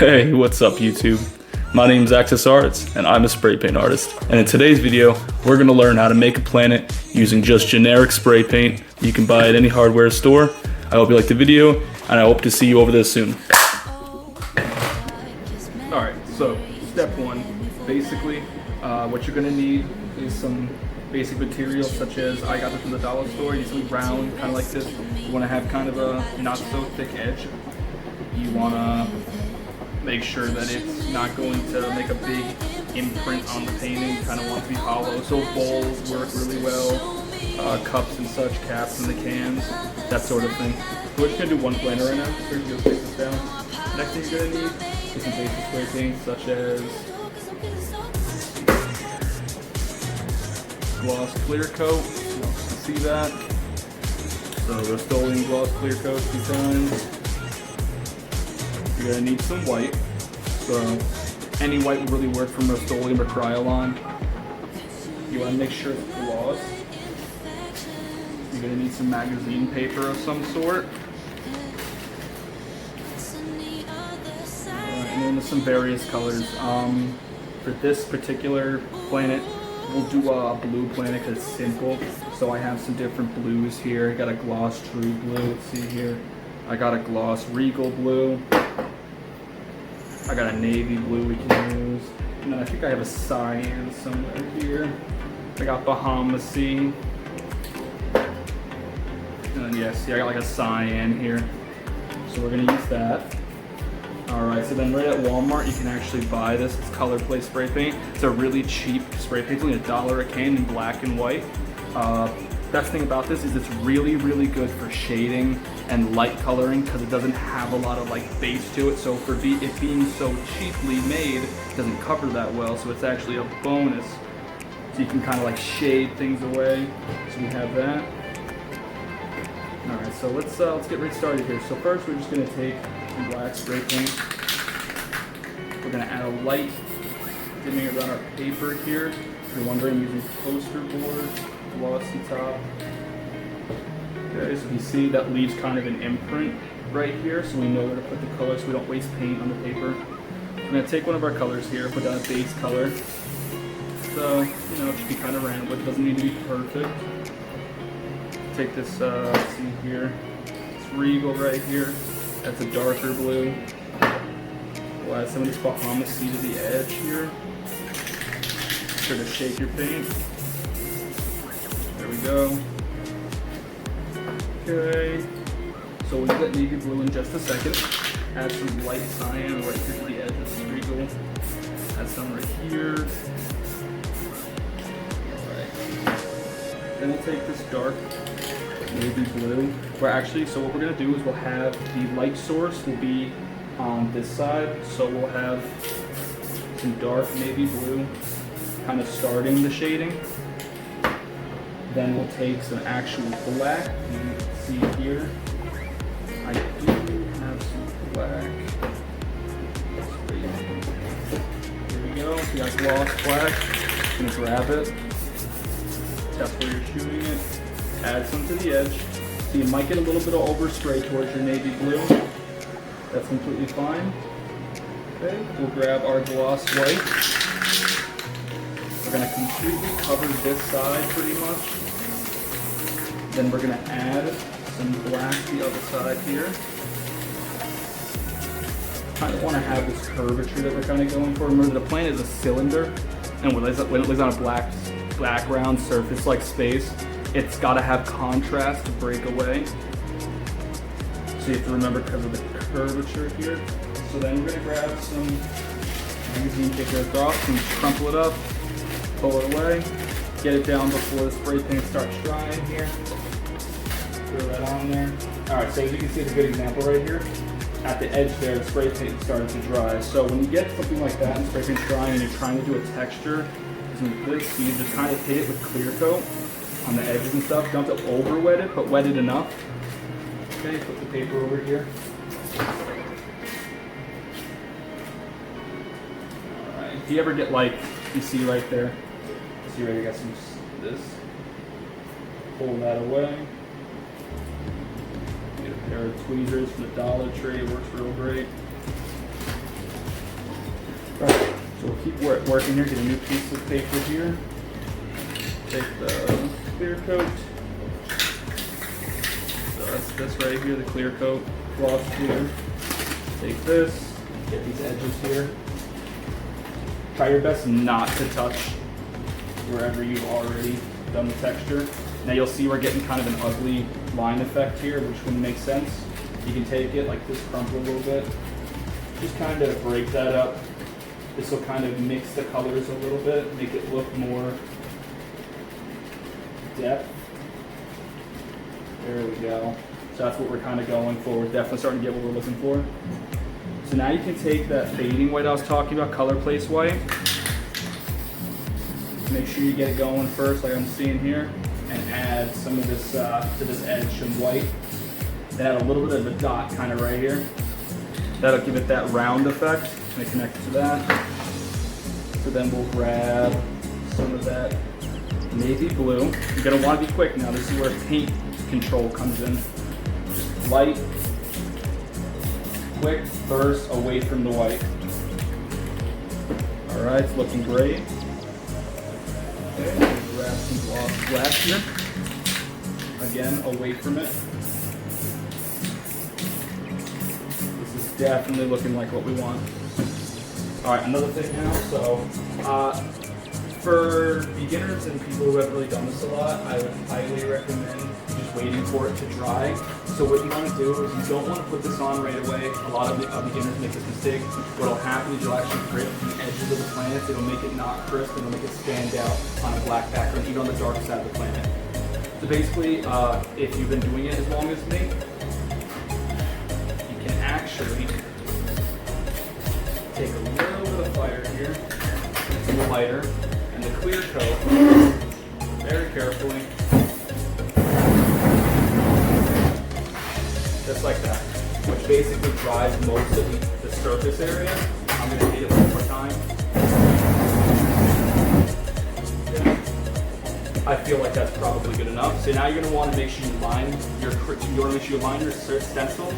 Hey, what's up YouTube? My name is Axis Arts and I'm a spray paint artist. And in today's video, we're gonna learn how to make a planet using just generic spray paint you can buy at any hardware store. I hope you liked the video and I hope to see you over there soon. Alright, so step one, basically what you're gonna need is some basic materials such as, I got this from the dollar store. You need something round, kind of like this. You wanna have kind of a not so thick edge. You wanna make sure that it's not going to make a big imprint on the painting. Kind of want to be hollow, so bowls work really well, cups and such, caps in the cans, that sort of thing. So we're just going to do one planer right now, so you can just take this down. Next thing you're going to need is some basic spray paint, such as gloss clear coat. You can see that. So Stenciling gloss clear coat 2 times. You're going to need some white, so any white will really work from Rust-Oleum or Kryolan. You want to make sure it's gloss. You're going to need some magazine paper of some sort. And then there's some various colors. For this particular planet, we'll do a blue planet because it's simple. So I have some different blues here. I got a gloss true blue, let's see here. I got a gloss regal blue. I got a navy blue we can use. And then I think I have a cyan somewhere here. I got Bahamas Sea. And then yeah, see I got like a cyan here. So we're gonna use that. Alright, so then right at Walmart you can actually buy this. It's Color Play spray paint. It's a really cheap spray paint. It's only $1 a can in black and white. Best thing about this is it's really, really good for shading and light coloring because it doesn't have a lot of like base to it. So for it being so cheaply made, it doesn't cover that well. So it's actually a bonus. So you can kind of like shade things away. So we have that. All right, so let's get right started here. So first we're just gonna take some black spray paint. We're gonna add a light dimming around our paper here. If you're wondering, I'm using poster board. Glossy top. Okay, so you see that leaves kind of an imprint right here, so we know where to put the color so we don't waste paint on the paper. I'm going to take one of our colors here, put down a base color. So, you know, it should be kind of random, but it doesn't need to be perfect. Take this, let's see here, this regal right here. That's a darker blue. We'll add some of this Bahamas Sea to the edge here. Make sure to shake your paint. There we go. Okay. So we'll do that navy blue in just a second. Add some light cyan right here to the edge of the regal. Add some right here. Alright. Then we'll take this dark navy blue. So what we're going to do is we'll have the light source will be on this side. So we'll have some dark navy blue kind of starting the shading. Then we'll take some actual black. You can see here, I do have some black. Here we go. We got gloss black. I'm gonna grab it. That's where you're shooting it. Add some to the edge. So you might get a little bit of overspray towards your navy blue. That's completely fine. Okay, we'll grab our gloss white. We're gonna completely cover this side pretty much. Then we're gonna add some black to the other side here. Kind of want to have this curvature that we're kind of going for. Remember, the planet is a cylinder, and when it lays on a black background surface like space, it's got to have contrast to break away. So you have to remember because of the curvature here. So then we're gonna grab some magazine paper across and crumple it up, pull it away, get it down before the spray paint starts drying here. Throw that on there. Alright, so as you can see, it's a good example right here. At the edge there, the spray paint started to dry. So when you get something like that and spray paint's drying and you're trying to do a texture, using this, you just kind of hit it with clear coat on the edges and stuff. You don't have to over wet it, but wet it enough. Okay, put the paper over here. Alright, if you ever get like, you see right there, see right here, got some this. pull that away. Get a pair of tweezers from the Dollar Tree, it works real great. Alright, so we'll keep working here, get a new piece of paper here. Take the clear coat. So that's this right here, the clear coat gloss here. Take this, get these edges here. Try your best not to touch wherever you've already done the texture. Now you'll see we're getting kind of an ugly line effect here, which wouldn't make sense. You can take it like this, crumple a little bit. Just kind of break that up. This will kind of mix the colors a little bit, make it look more depth. There we go. So that's what we're kind of going for. We're definitely starting to get what we're looking for. So now you can take that fading white I was talking about, color place white. Make sure you get it going first, like I'm seeing here, and add some of this to this edge, some white. Then add a little bit of a dot kind of right here. That'll give it that round effect. And connect it to that. So then we'll grab some of that navy blue. You're gonna want to be quick now. This is where paint control comes in. Just light, quick burst away from the white. All right, it's looking great. Okay, grab some gloss black here. Again, away from it. This is definitely looking like what we want. All right, another thing now. So, for beginners and people who haven't really done this a lot, I would highly recommend just waiting for it to dry. So what you want to do is you don't want to put this on right away. A lot of beginners make this mistake. What'll happen is you'll actually grip the edges of the plant. It'll make it not crisp. It'll make it stand out on a black background, even on the dark side of the plant. So basically, if you've been doing it as long as me, you can actually take a little bit of fire here, some lighter, and the clear coat, very carefully, just like that, which basically dries most of the surface area. I'm going to hit it one more time. Yeah. I feel like that's probably good enough. So now you're going to want to make sure you line your stencil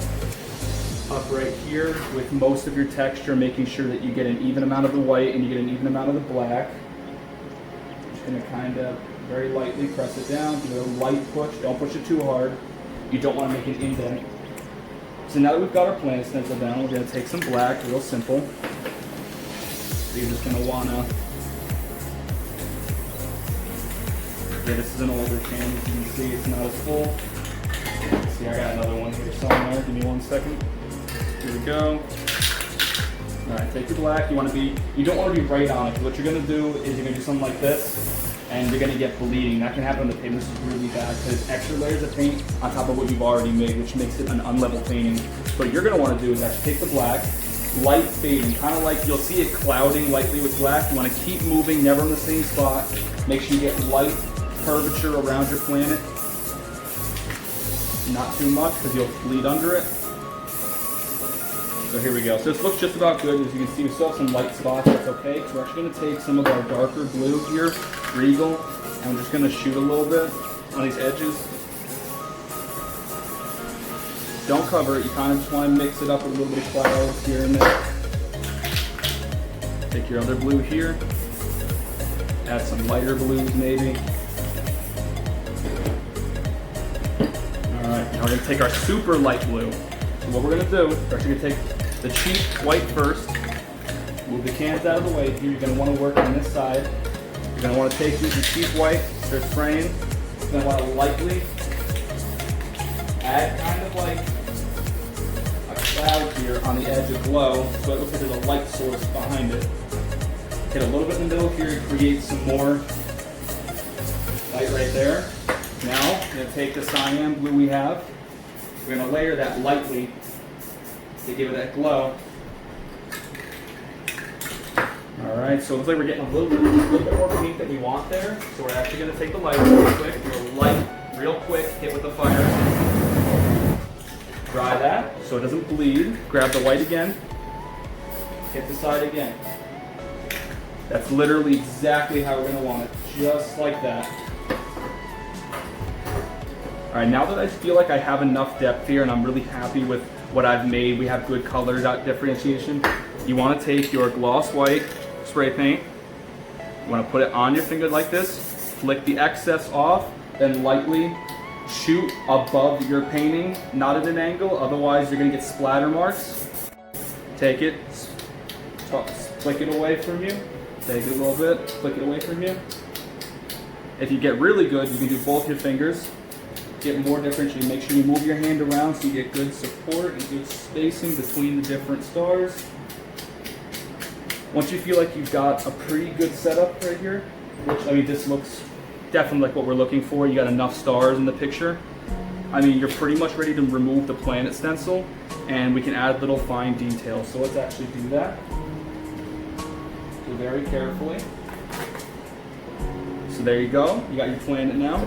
up right here with most of your texture, making sure that you get an even amount of the white and you get an even amount of the black. Just going to kind of very lightly press it down, give it a light push, don't push it too hard. You don't want to make an indent. So now that we've got our plant stencil down, we're going to take some black, real simple. So you're just going to want to, yeah, this is an older can, as you can see, it's not as full. See, I got another one here somewhere, give me 1 second. Here we go. All right, take your black. You don't want to be right on it. What you're going to do is you're going to do something like this, and you're going to get bleeding. That can happen on the paint. This is really bad because it's extra layers of paint on top of what you've already made, which makes it an unlevel painting. So what you're going to want to do is actually take the black, light fading, kind of like you'll see it clouding lightly with black. You want to keep moving, never in the same spot. Make sure you get light curvature around your planet. Not too much because you'll bleed under it. So here we go. So this looks just about good. As you can see, we still have some light spots. That's okay. So we're actually going to take some of our darker blue here, Regal, and we're just going to shoot a little bit on these edges. Don't cover it. You kind of just want to mix it up with a little bit of clouds here and there. Take your other blue here. Add some lighter blues maybe. Alright, now we're going to take our super light blue. So what we're going to do, we're actually going to take the cheap white first. Move the cans out of the way here. You're going to want to work on this side. You're going to want to take the cheap white, start spraying. You're going to want to lightly add kind of like a cloud here on the edge of glow so it looks like there's a light source behind it. Hit a little bit in the middle here to create some more light right there. Now, we're going to take the cyan blue we have. We're going to layer that lightly to give it that glow. All right, so it looks like we're getting a little bit more pink than we want there. So we're actually going to take the lighter real quick. Real quick, hit with the fire. Dry that so it doesn't bleed. Grab the white again. Hit the side again. That's literally exactly how we're going to want it, just like that. All right, now that I feel like I have enough depth here and I'm really happy with what I've made, we have good color differentiation, you want to take your gloss white spray paint, you want to put it on your finger like this, flick the excess off, then lightly shoot above your painting, not at an angle, otherwise you're going to get splatter marks. Take it, flick it away from you, take it a little bit, flick it away from you. If you get really good, you can do both your fingers. Get more differentiation. Make sure you move your hand around so you get good support and good spacing between the different stars. Once you feel like you've got a pretty good setup right here, which, I mean, this looks definitely like what we're looking for. You got enough stars in the picture. I mean, you're pretty much ready to remove the planet stencil, and we can add little fine details. So let's actually do that. So very carefully. So there you go. You got your planet now.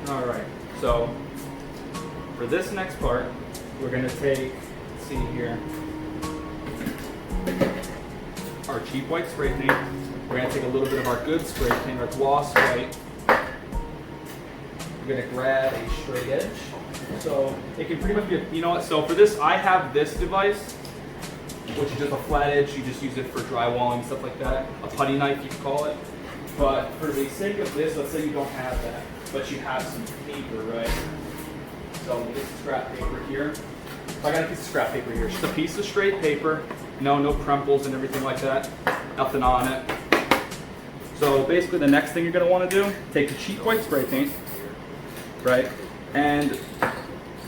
All right, so for this next part, we're gonna take, let's see here, our cheap white spray paint. We're gonna take a little bit of our good spray paint, our gloss white. We're gonna grab a straight edge. So it can pretty much be, you know what, so for this, I have this device, which is just a flat edge. You just use it for drywalling, stuff like that. A putty knife, you could call it. But for the sake of this, let's say you don't have that, but you have some paper, right? So we'll get some scrap paper here. So I got a piece of scrap paper here. Just a piece of straight paper. No crumples and everything like that. Nothing on it. So basically the next thing you're gonna wanna do, take the cheap white spray paint, right? And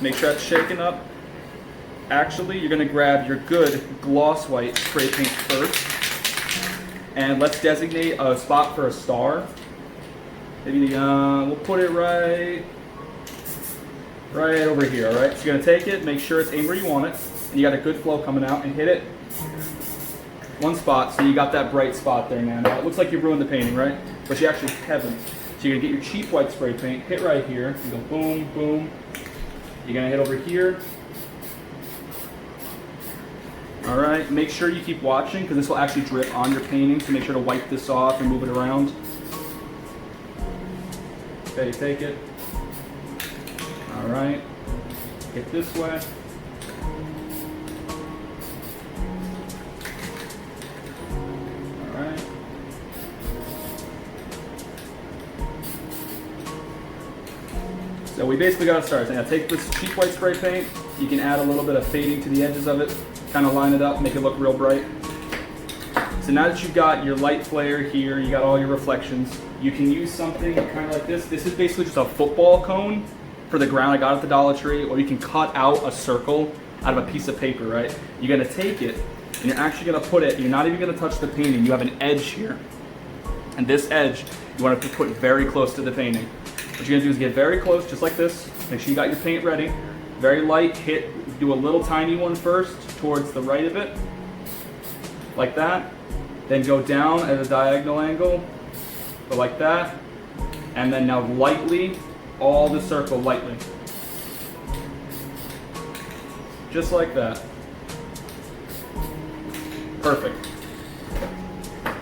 make sure it's shaken up. Actually, you're gonna grab your good gloss white spray paint first. And let's designate a spot for a star. Maybe we'll put it right over here, all right? So you're gonna take it, make sure it's aimed where you want it, and you got a good flow coming out, and hit it one spot, so you got that bright spot there, man. Now, it looks like you ruined the painting, right? But you actually haven't. So you're gonna get your cheap white spray paint, hit right here, you go boom, boom. You're gonna hit over here. All right, make sure you keep watching because this will actually drip on your painting, so make sure to wipe this off and move it around. Okay, take it. All right, get this way. All right. So we basically got to start. Now take this cheap white spray paint. You can add a little bit of fading to the edges of it. Kind of line it up, make it look real bright. So now that you've got your light flare here, you got all your reflections, you can use something kind of like this. This is basically just a football cone for the ground I got at the Dollar Tree, or you can cut out a circle out of a piece of paper, right? You're gonna take it, and you're actually gonna put it, you're not even gonna touch the painting, you have an edge here. And this edge, you want to put very close to the painting. What you're gonna do is get very close, just like this. Make sure you got your paint ready. Very light, do a little tiny one first towards the right of it, like that. Then go down at a diagonal angle, go like that. And then now lightly, all the circle lightly. Just like that. Perfect.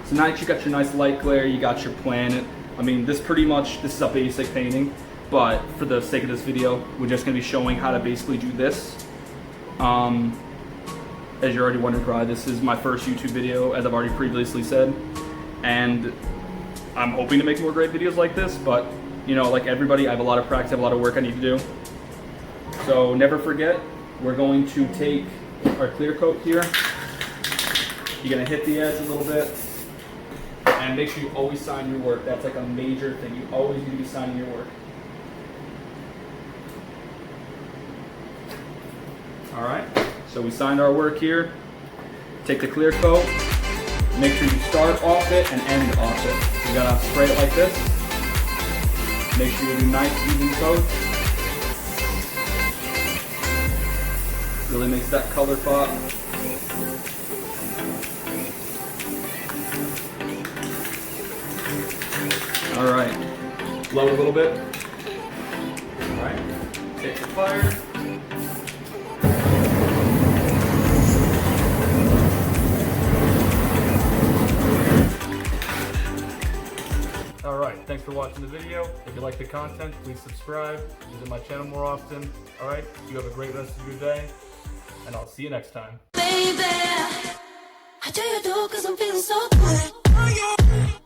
So now that you got your nice light glare, you got your planet. I mean, this is a basic painting, but for the sake of this video, we're just gonna be showing how to basically do this. As you're already wondering, probably, this is my first YouTube video, as I've already previously said, and I'm hoping to make more great videos like this, but you know, like everybody, I have a lot of practice, I have a lot of work I need to do. So never forget, we're going to take our clear coat here. You're gonna hit the edge a little bit, and make sure you always sign your work. That's like a major thing. You always need to be signing your work. All right, so we signed our work here. Take the clear coat, make sure you start off it and end off it. You gotta spray it like this. Make sure you do nice even coats. Really makes that color pop. All right, blow it a little bit. All right, take the fire. Alright, thanks for watching the video. If you like the content, please subscribe. Visit my channel more often. Alright, you have a great rest of your day, and I'll see you next time. Baby, how do you do? 'Cause I'm feeling so good.